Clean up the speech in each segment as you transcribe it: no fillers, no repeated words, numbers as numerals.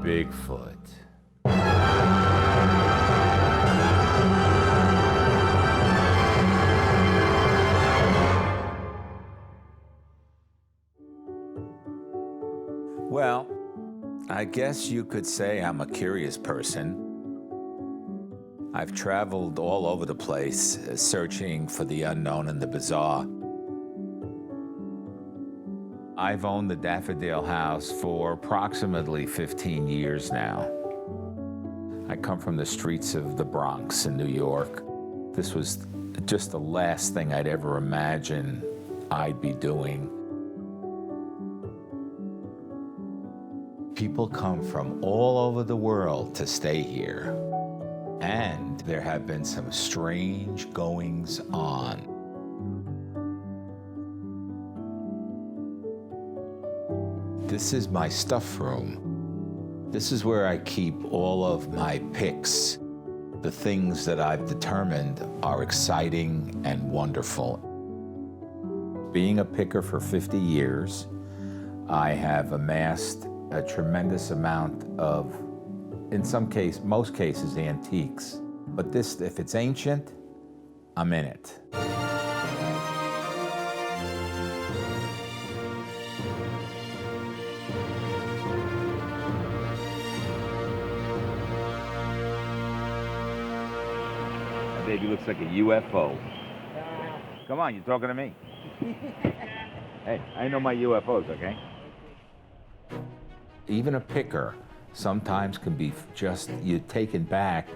Bigfoot. Well, I guess you could say I'm a curious person. I've traveled all over the place, searching for the unknown and the bizarre. I've owned the Daffodil House for approximately 15 years now. I come from the streets of the Bronx in New York. This was just the last thing I'd ever imagine I'd be doing. People come from all over the world to stay here. And there have been some strange goings on. This is my stuff room. This is where I keep all of my picks, the things that I've determined are exciting and wonderful. Being a picker for 50 years, I have amassed a tremendous amount of, in most cases, antiques. But this, if it's ancient, I'm in it. That baby looks like a UFO. Come on, you're talking to me. Hey, I know my UFOs, okay? Even a picker sometimes can be just, you're taken back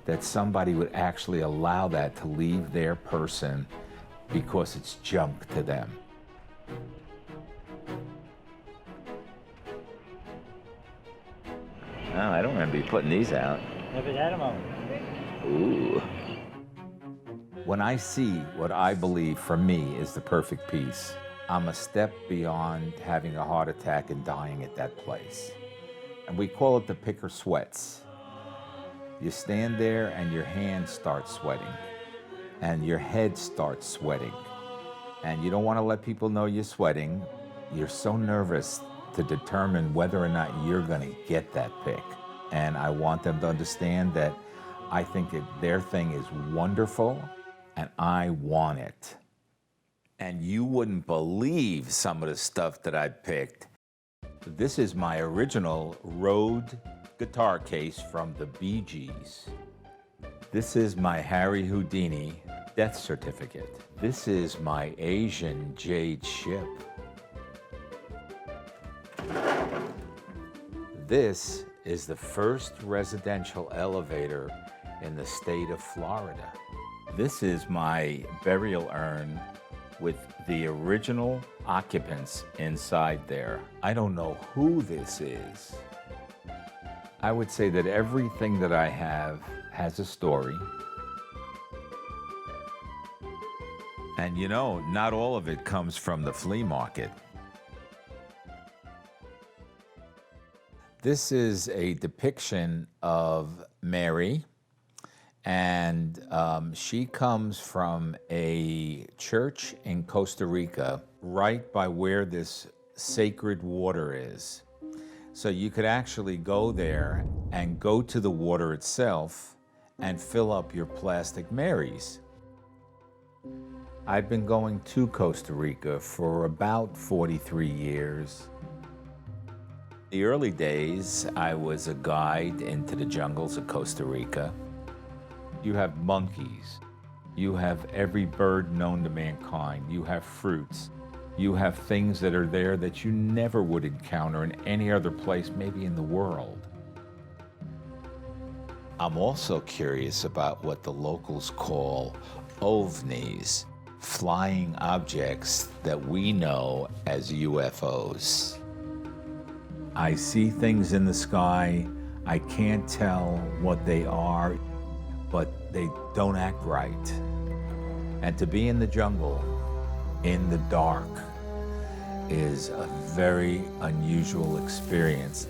that somebody would actually allow that to leave their person because it's junk to them. Oh, I don't remember you putting these out. Never had them on. Ooh. When I see what I believe for me is the perfect piece, I'm a step beyond having a heart attack and dying at that place. And we call it the picker sweats. You stand there and your hands start sweating and your head starts sweating. And you don't want to let people know you're sweating. You're so nervous to determine whether or not you're going to get that pick. And I want them to understand that I think that their thing is wonderful and I want it. And you wouldn't believe some of the stuff that I picked. This is my original Rode guitar case from the Bee Gees. This is my Harry Houdini death certificate. This is my Asian jade ship. This is the first residential elevator in the state of Florida. This is my burial urn with the original occupants inside there. I don't know who this is. I would say that everything that I have has a story. And you know, not all of it comes from the flea market. This is a depiction of Mary, and she comes from a church in Costa Rica, right by where this sacred water is. So you could actually go there and go to the water itself and fill up your plastic Marys. I've been going to Costa Rica for about 43 years. The early days, I was a guide into the jungles of Costa Rica. You have monkeys. You have every bird known to mankind. You have fruits. You have things that are there that you never would encounter in any other place, maybe in the world. I'm also curious about what the locals call ovnis, flying objects that we know as UFOs. I see things in the sky. I can't tell what they are, but they don't act right. And to be in the jungle, in the dark, is a very unusual experience.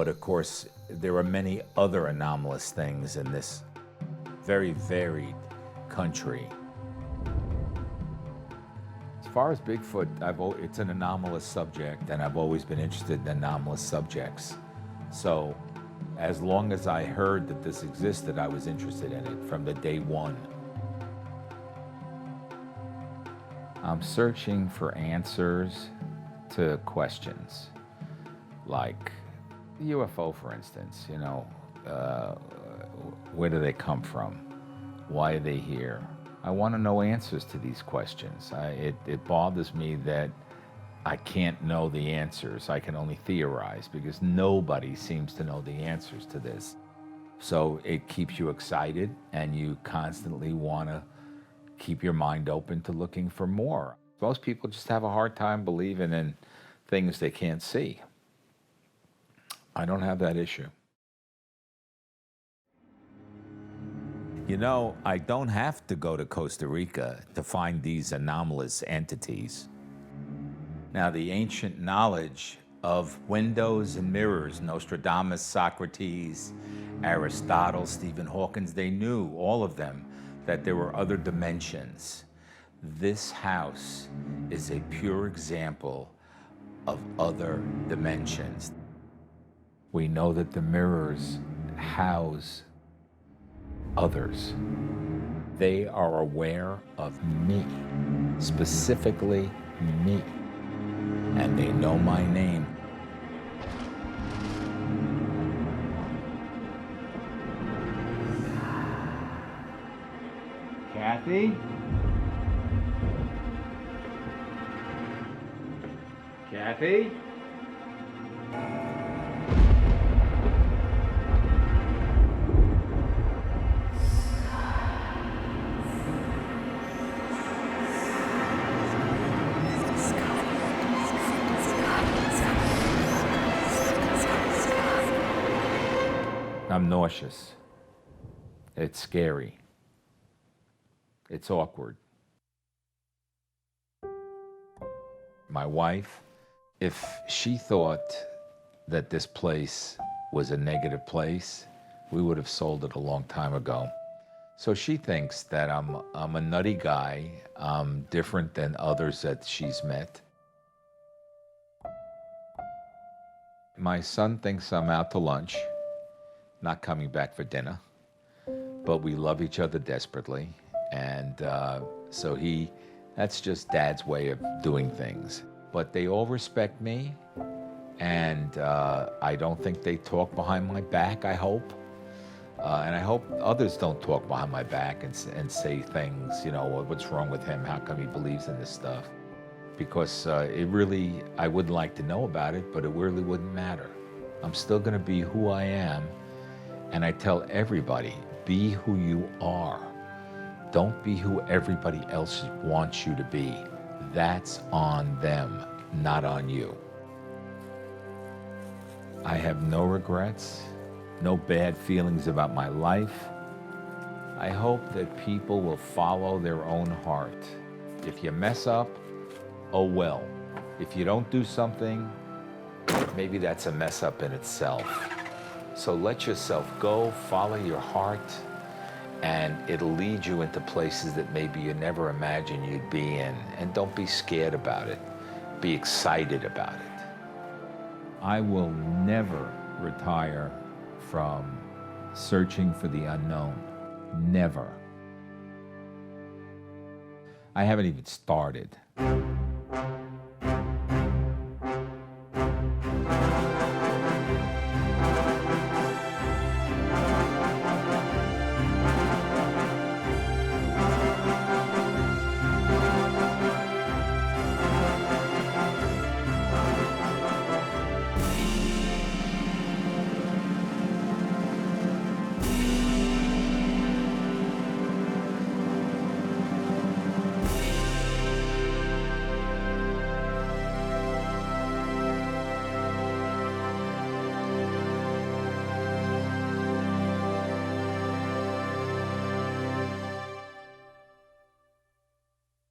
But of course, there are many other anomalous things in this very varied country. As far as Bigfoot, it's an anomalous subject, and I've always been interested in anomalous subjects. So as long as I heard that this existed, I was interested in it from the day one. I'm searching for answers to questions like UFO, for instance. You know, where do they come from? Why are they here? I want to know answers to these questions. It bothers me that I can't know the answers. I can only theorize because nobody seems to know the answers to this. So it keeps you excited, and you constantly want to keep your mind open to looking for more. Most people just have a hard time believing in things they can't see. I don't have that issue. You know, I don't have to go to Costa Rica to find these anomalous entities. Now, the ancient knowledge of windows and mirrors, Nostradamus, Socrates, Aristotle, Stephen Hawking, they knew, all of them, that there were other dimensions. This house is a pure example of other dimensions. We know that the mirrors house others. They are aware of me, specifically me, and they know my name. Kathy? Kathy? I'm nauseous. It's scary. It's awkward. My wife, if she thought that this place was a negative place, we would have sold it a long time ago. So she thinks that I'm a nutty guy. I'm different than others that she's met. My son thinks I'm out to lunch, not coming back for dinner, but we love each other desperately. And so that's just Dad's way of doing things. But they all respect me, and I don't think they talk behind my back, I hope. And I hope others don't talk behind my back and say things, you know, what's wrong with him? How come he believes in this stuff? Because I wouldn't like to know about it, but it really wouldn't matter. I'm still gonna be who I am, and I tell everybody, be who you are. Don't be who everybody else wants you to be. That's on them, not on you. I have no regrets, no bad feelings about my life. I hope that people will follow their own heart. If you mess up, oh well. If you don't do something, maybe that's a mess up in itself. So let yourself go, follow your heart, and it'll lead you into places that maybe you never imagined you'd be in. And don't be scared about it. Be excited about it. I will never retire from searching for the unknown. Never. I haven't even started.